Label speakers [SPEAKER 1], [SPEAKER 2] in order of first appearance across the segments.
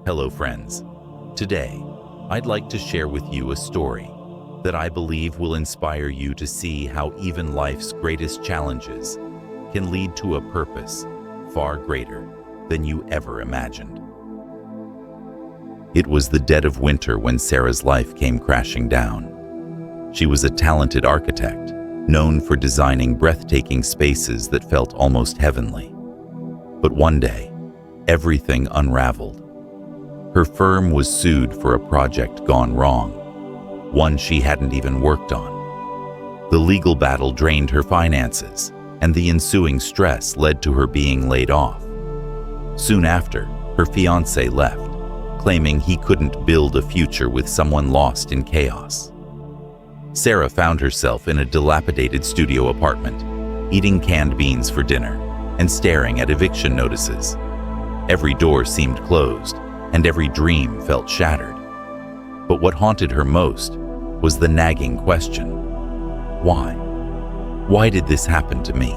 [SPEAKER 1] Hello friends. Today, I'd like to share with you a story that I believe will inspire you to see how even life's greatest challenges can lead to a purpose far greater than you ever imagined. It was the dead of winter when Sarah's life came crashing down. She was a talented architect, known for designing breathtaking spaces that felt almost heavenly. But one day, everything unraveled. Her firm was sued for a project gone wrong, one she hadn't even worked on. The legal battle drained her finances, and the ensuing stress led to her being laid off. Soon after, her fiancé left, claiming he couldn't build a future with someone lost in chaos. Sarah found herself in a dilapidated studio apartment, eating canned beans for dinner and staring at eviction notices. Every door seemed closed, and every dream felt shattered. But what haunted her most was the nagging question: why? Why did this happen to me?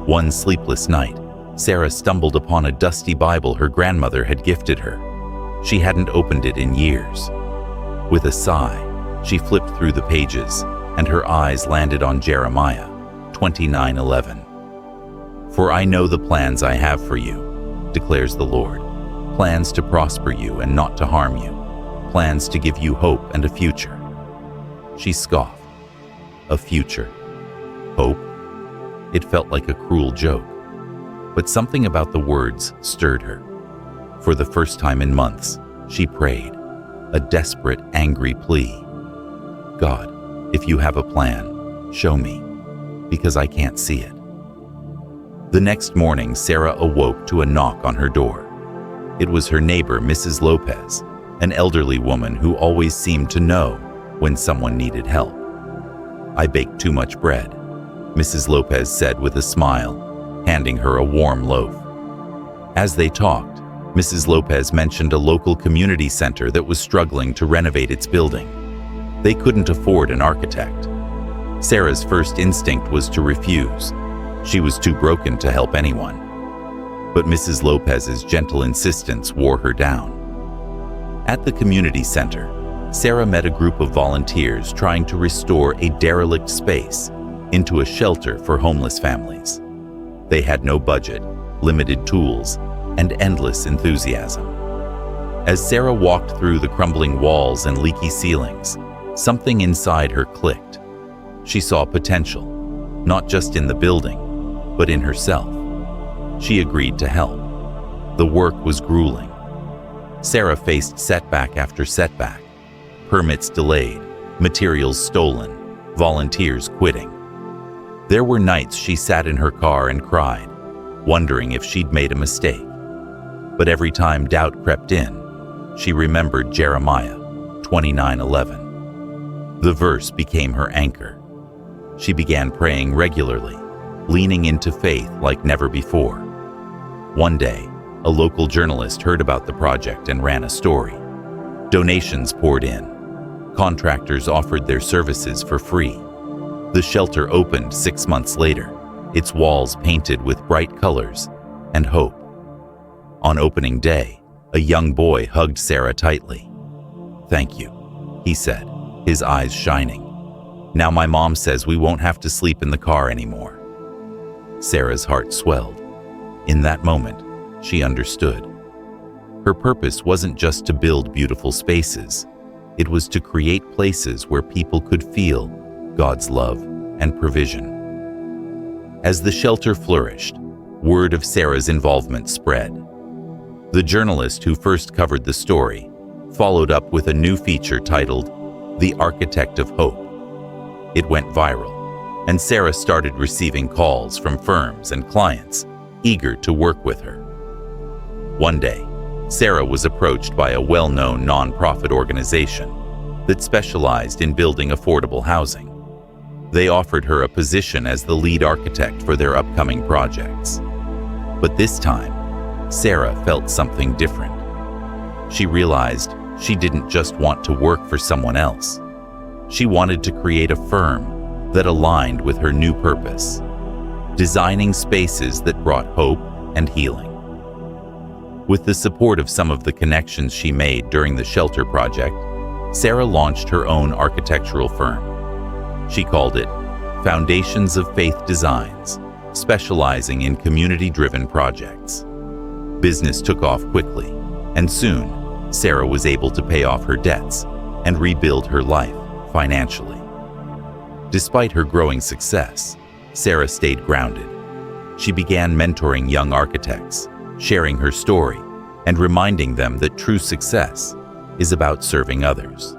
[SPEAKER 1] One sleepless night, Sarah stumbled upon a dusty Bible her grandmother had gifted her. She hadn't opened it in years. With a sigh, she flipped through the pages, and her eyes landed on Jeremiah 29:11. "For I know the plans I have for you, declares the Lord, plans to prosper you and not to harm you, plans to give you hope and a future." She scoffed. A future? Hope? It felt like a cruel joke. But something about the words stirred her. For the first time in months, she prayed, a desperate, angry plea. "God, if you have a plan, show me, because I can't see it." The next morning, Sarah awoke to a knock on her door. It was her neighbor, Mrs. Lopez, an elderly woman who always seemed to know when someone needed help. "I baked too much bread," Mrs. Lopez said with a smile, handing her a warm loaf. As they talked, Mrs. Lopez mentioned a local community center that was struggling to renovate its building. They couldn't afford an architect. Sarah's first instinct was to refuse. She was too broken to help anyone. But Mrs. Lopez's gentle insistence wore her down. At the community center, Sarah met a group of volunteers trying to restore a derelict space into a shelter for homeless families. They had no budget, limited tools, and endless enthusiasm. As Sarah walked through the crumbling walls and leaky ceilings, something inside her clicked. She saw potential, not just in the building, but in herself. She agreed to help. The work was grueling. Sarah faced setback after setback. Permits delayed, materials stolen, volunteers quitting. There were nights she sat in her car and cried, wondering if she'd made a mistake. But every time doubt crept in, she remembered Jeremiah 29:11. The verse became her anchor. She began praying regularly, leaning into faith like never before. One day, a local journalist heard about the project and ran a story. Donations poured in. Contractors offered their services for free. The shelter opened 6 months later, its walls painted with bright colors and hope. On opening day, a young boy hugged Sarah tightly. "Thank you," he said, his eyes shining. "Now my mom says we won't have to sleep in the car anymore." Sarah's heart swelled. In that moment, she understood. Her purpose wasn't just to build beautiful spaces. It was to create places where people could feel God's love and provision. As the shelter flourished, word of Sarah's involvement spread. The journalist who first covered the story followed up with a new feature titled "The Architect of Hope." It went viral, and Sarah started receiving calls from firms and clients eager to work with her. One day, Sarah was approached by a well-known nonprofit organization that specialized in building affordable housing. They offered her a position as the lead architect for their upcoming projects. But this time, Sarah felt something different. She realized she didn't just want to work for someone else. She wanted to create a firm that aligned with her new purpose, designing spaces that brought hope and healing. With the support of some of the connections she made during the shelter project, Sarah launched her own architectural firm. She called it Foundations of Faith Designs, specializing in community-driven projects. Business took off quickly, and soon, Sarah was able to pay off her debts and rebuild her life financially. Despite her growing success, Sarah stayed grounded. She began mentoring young architects, sharing her story, and reminding them that true success is about serving others.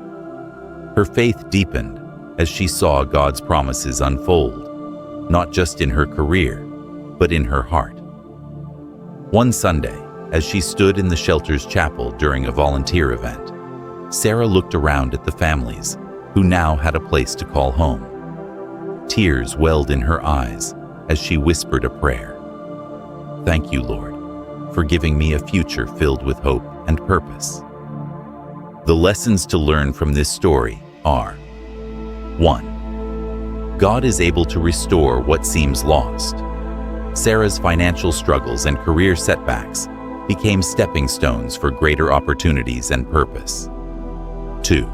[SPEAKER 1] Her faith deepened as she saw God's promises unfold, not just in her career, but in her heart. One Sunday, as she stood in the shelter's chapel during a volunteer event, Sarah looked around at the families who now had a place to call home. Tears welled in her eyes as she whispered a prayer. "Thank you, Lord, for giving me a future filled with hope and purpose." The lessons to learn from this story are: 1. God is able to restore what seems lost. Sarah's financial struggles and career setbacks became stepping stones for greater opportunities and purpose. 2.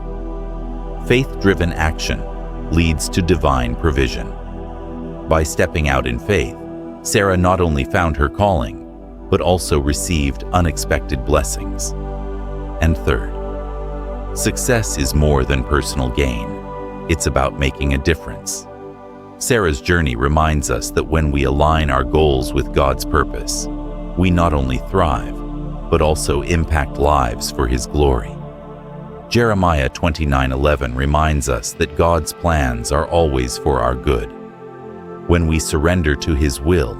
[SPEAKER 1] Faith-driven action leads to divine provision. By stepping out in faith, Sarah not only found her calling, but also received unexpected blessings. And third, success is more than personal gain. It's about making a difference. Sarah's journey reminds us that when we align our goals with God's purpose, we not only thrive, but also impact lives for His glory. Jeremiah 29:11 reminds us that God's plans are always for our good. When we surrender to His will,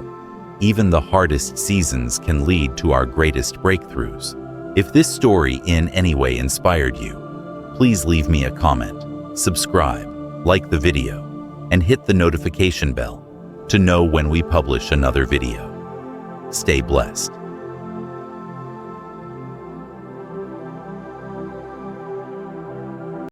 [SPEAKER 1] even the hardest seasons can lead to our greatest breakthroughs. If this story in any way inspired you, please leave me a comment, subscribe, like the video, and hit the notification bell to know when we publish another video. Stay blessed.